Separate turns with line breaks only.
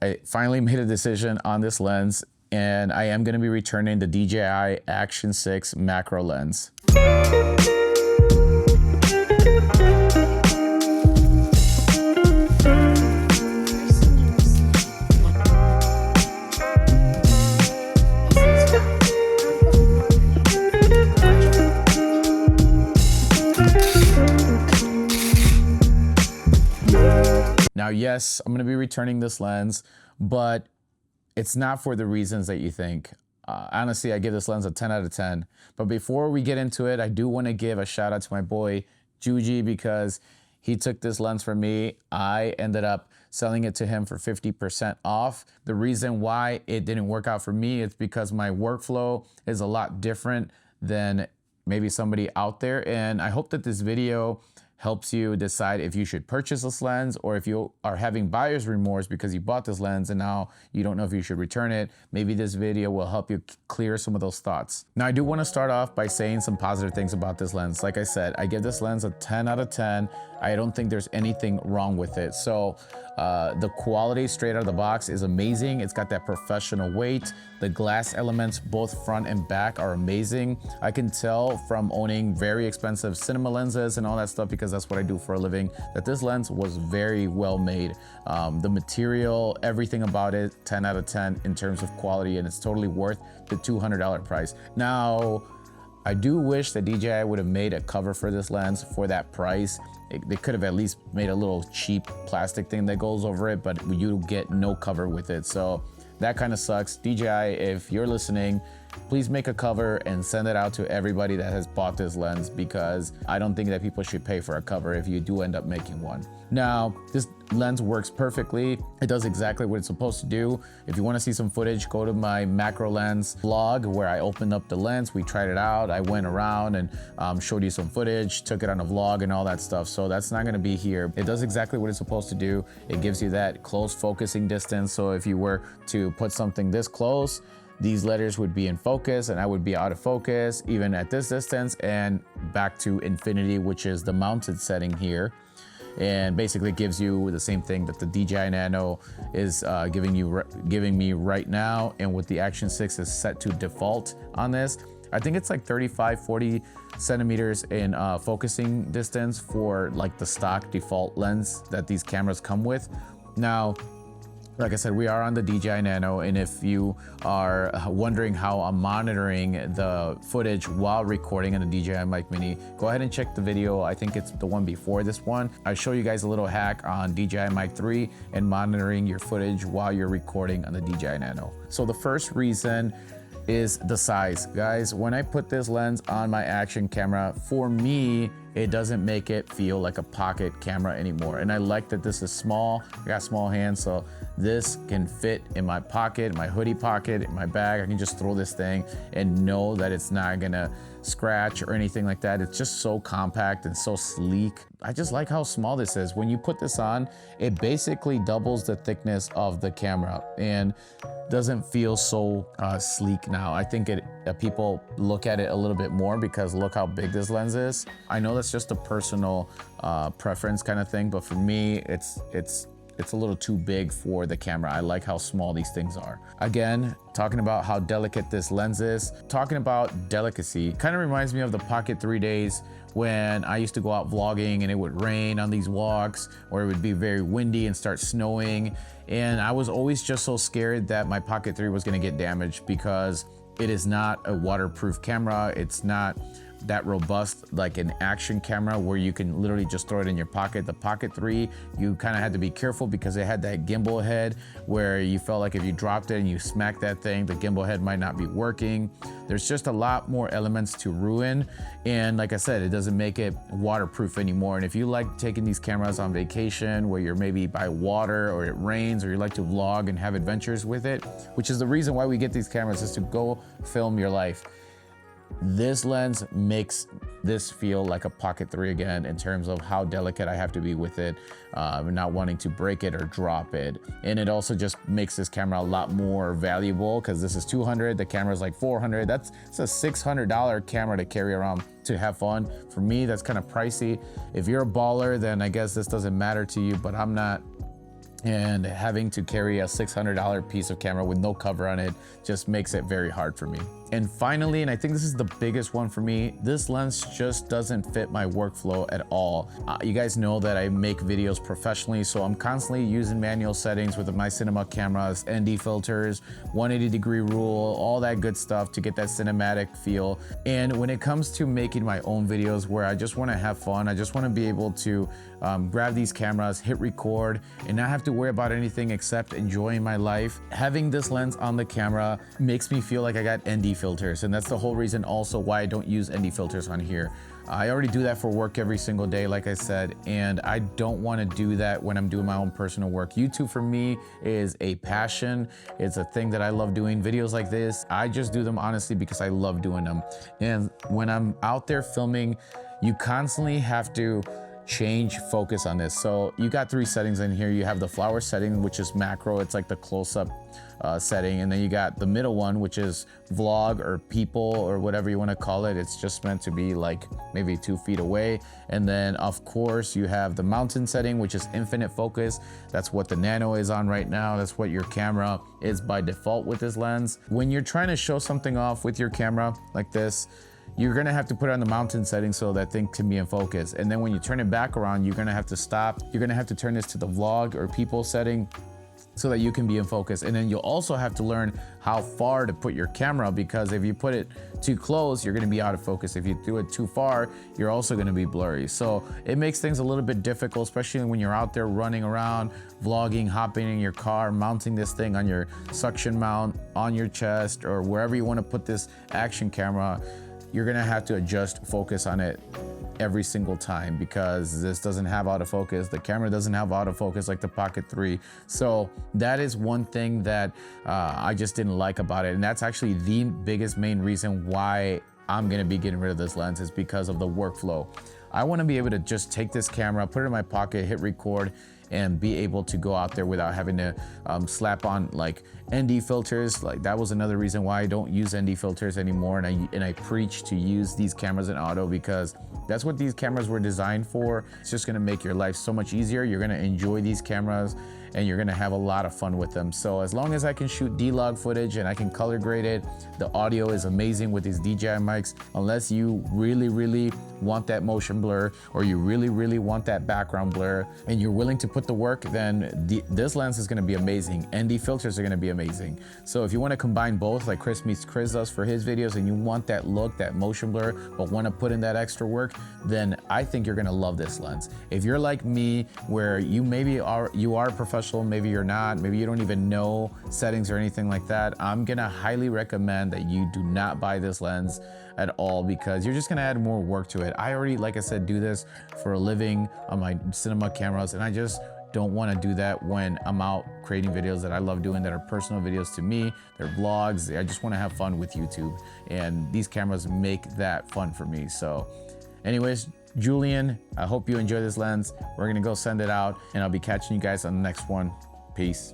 I finally made a decision on this lens, and I am going to be returning the DJI Action 6 macro lens. Now, yes, I'm going to be returning this lens, but it's not for the reasons that you think. Honestly, I give this lens a 10 out of 10. But before we get into it, I do want to give a shout out to my boy, Juji, because he took this lens from me. I ended up selling it to him for 50% off. The reason why it didn't work out for me is because my workflow is a lot different than maybe somebody out there. And I hope that this video helps you decide if you should purchase this lens, or if you are having buyer's remorse because you bought this lens and now you don't know if you should return it. Maybe this video will help you clear some of those thoughts. Now, I do want to start off by saying some positive things about this lens. Like I said, I give this lens a 10 out of 10. I don't think there's anything wrong with it. So the quality straight out of the box is amazing. It's got that professional weight. The glass elements, both front and back, are amazing. I can tell from owning very expensive cinema lenses and all that stuff, because that's what I do for a living, that this lens was very well made. The material, everything about it, 10 out of 10 in terms of quality, and it's totally worth the $200 price. Now, I do wish that DJI would have made a cover for this lens for that price. They could have at least made a little cheap plastic thing that goes over it, but you get no cover with it. So that kind of sucks. DJI, if you're listening, please make a cover and send it out to everybody that has bought this lens, because I don't think that people should pay for a cover if you do end up making one. Now, this lens works perfectly. It does exactly what it's supposed to do. If you want to see some footage, go to my macro lens vlog where I opened up the lens. We tried it out. I went around and showed you some footage, took it on a vlog and all that stuff. So that's not going to be here. It does exactly what it's supposed to do. It gives you that close focusing distance. So if you were to put something this close, these letters would be in focus and I would be out of focus even at this distance, and back to infinity, which is the mounted setting here. And basically gives you the same thing that the DJI Nano is giving me right now. And with the Action 6 is set to default on this. I think it's like 35, 40 centimeters in focusing distance for like the stock default lens that these cameras come with. Now, like I said, we are on the DJI Nano, and if you are wondering how I'm monitoring the footage while recording on the DJI Mic Mini, go ahead and check the video. I think it's the one before this one. I show you guys a little hack on DJI Mic 3 and monitoring your footage while you're recording on the DJI Nano. So the first reason is the size. Guys, when I put this lens on my action camera, for me, it doesn't make it feel like a pocket camera anymore. And I like that this is small. I got small hands, so this can fit in my pocket, my hoodie pocket, in my bag. I can just throw this thing and know that it's not gonna scratch or anything like that. It's just so compact and so sleek. I just like how small this is. When you put this on, it basically doubles the thickness of the camera and doesn't feel so sleek now. I think people look at it a little bit more because look how big this lens is. I know that's just a personal preference kind of thing, but for me, it's a little too big for the camera. I like how small these things are. Again, talking about how delicate this lens is, talking about delicacy, kind of reminds me of the Pocket 3 days when I used to go out vlogging and it would rain on these walks, or it would be very windy and start snowing. And I was always just so scared that my Pocket 3 was gonna get damaged, because it is not a waterproof camera. It's not that robust like an action camera where you can literally just throw it in your pocket. The Pocket 3, you kind of had to be careful because it had that gimbal head where you felt like if you dropped it and you smacked that thing, the gimbal head might not be working. There's just a lot more elements to ruin. And like I said, it doesn't make it waterproof anymore. And if you like taking these cameras on vacation where you're maybe by water or it rains, or you like to vlog and have adventures with it, which is the reason why we get these cameras, is to go film your life. This lens makes this feel like a Pocket 3 again in terms of how delicate I have to be with it, not wanting to break it or drop it. And it also just makes this camera a lot more valuable because this is $200, the camera's like $400. It's a $600 camera to carry around to have fun. For me, that's kind of pricey. If you're a baller, then I guess this doesn't matter to you, but I'm not and having to carry a $600 piece of camera with no cover on it just makes it very hard for me. And finally, and I think this is the biggest one for me, this lens just doesn't fit my workflow at all. You guys know that I make videos professionally, so I'm constantly using manual settings with my cinema cameras, ND filters, 180-degree rule, all that good stuff to get that cinematic feel. And when it comes to making my own videos where I just want to have fun, I just want to be able to grab these cameras, hit record, and not have to worry about anything except enjoying my life, having this lens on the camera makes me feel like I got ND filters, and that's the whole reason also why I don't use ND filters on here. I already do that for work every single day, like I said, and I don't want to do that when I'm doing my own personal work. YouTube for me is a passion. It's a thing that I love doing. Videos like this, I just do them honestly because I love doing them. And when I'm out there filming, you constantly have to change focus on this. So you got 3 settings in here. You have the flower setting, which is macro. It's like the close-up setting. And then you got the middle one, which is vlog or people or whatever you want to call it. It's just meant to be like maybe 2 feet away. And then of course you have the mountain setting, which is infinite focus. That's what the Nano is on right now. That's what your camera is by default with this lens. When you're trying to show something off with your camera like this, you're gonna have to put it on the mountain setting so that thing can be in focus. And then when you turn it back around, you're gonna have to stop. You're gonna have to turn this to the vlog or people setting so that you can be in focus. And then you'll also have to learn how far to put your camera, because if you put it too close, you're gonna be out of focus. If you do it too far, you're also gonna be blurry. So it makes things a little bit difficult, especially when you're out there running around, vlogging, hopping in your car, mounting this thing on your suction mount, on your chest, or wherever you wanna put this action camera. You're gonna have to adjust focus on it every single time because this doesn't have autofocus. The camera doesn't have autofocus like the Pocket 3. So that is one thing that I just didn't like about it. And that's actually the biggest main reason why I'm gonna be getting rid of this lens, is because of the workflow. I wanna be able to just take this camera, put it in my pocket, hit record, and be able to go out there without having to slap on like ND filters. Like that was another reason why I don't use ND filters anymore. And I preach to use these cameras in auto because that's what these cameras were designed for. It's just gonna make your life so much easier. You're gonna enjoy these cameras and you're gonna have a lot of fun with them. So as long as I can shoot D-Log footage and I can color grade it, the audio is amazing with these DJI mics. Unless you really, really want that motion blur, or you really, really want that background blur, and you're willing to put the work, then this lens is gonna be amazing. ND filters are gonna be amazing. So if you wanna combine both, like Chris Meets Chris does for his videos, and you want that look, that motion blur, but wanna put in that extra work, then I think you're gonna love this lens. If you're like me, where you are a professional, maybe you're not, maybe you don't even know settings or anything like that, I'm gonna highly recommend that you do not buy this lens at all, because you're just gonna add more work to it. I already, like I said, do this for a living on my cinema cameras, and I just don't want to do that when I'm out creating videos that I love doing, that are personal videos to me. They're vlogs. I just want to have fun with YouTube, and these cameras make that fun for me. So anyways, Julian, I hope you enjoy this lens. We're gonna go send it out, and I'll be catching you guys on the next one. Peace.